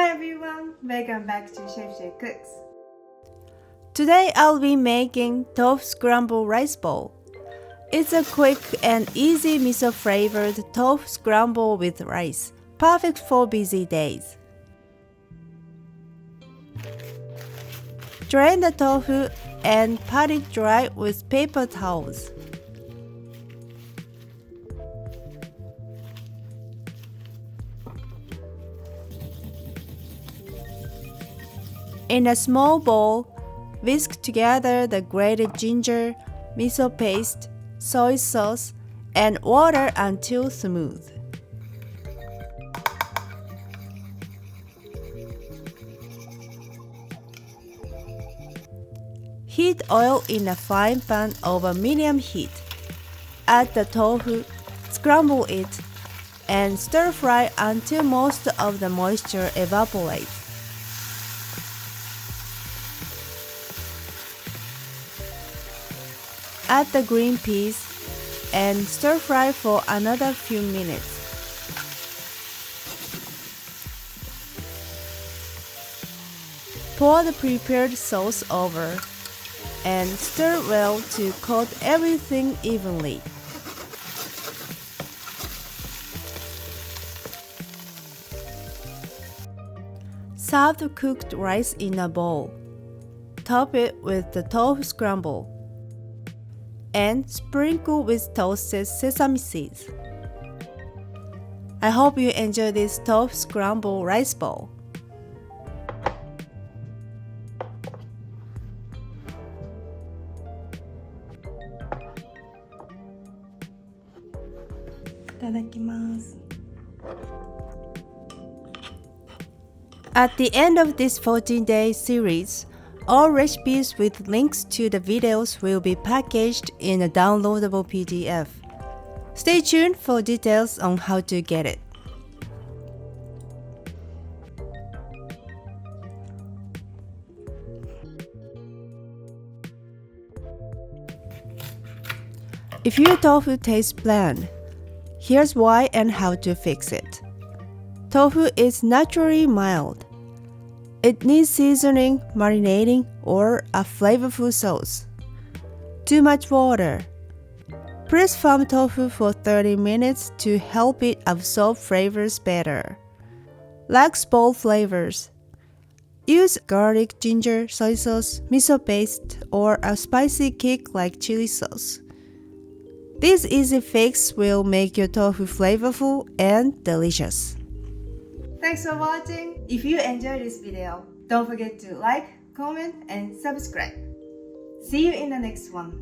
Hi everyone, welcome back to Chef J Cooks. Today I'll be making tofu scrambled rice bowl. It's a quick and easy miso flavored tofu scramble with rice, perfect for busy days. Drain the tofu and pat it dry with paper towels. In a small bowl, whisk together the grated ginger, miso paste, soy sauce, and water until smooth. Heat oil in a frying pan over medium heat. Add the tofu, scramble it, and stir fry until most of the moisture evaporates. Add the green peas and stir fry for another few minutes. Pour the prepared sauce over and stir well to coat everything evenly. Serve the cooked rice in a bowl. Top it with the tofu scramble and sprinkle with toasted sesame seeds. I hope you enjoy this tofu scramble rice bowl. At the end of this 14-day series, all recipes with links to the videos will be packaged in a downloadable PDF. Stay tuned for details on how to get it. If your tofu tastes bland, here's why and how to fix it. Tofu is naturally mild. It needs seasoning, marinating, or a flavorful sauce. Too much water. Press farm tofu for 30 minutes to help it absorb flavors better. Lacks bold flavors. Use garlic, ginger, soy sauce, miso paste, or a spicy kick like chili sauce. This easy fix will make your tofu flavorful and delicious. Thanks for watching. If you enjoyed this video, don't forget to like, comment, and subscribe. See you in the next one.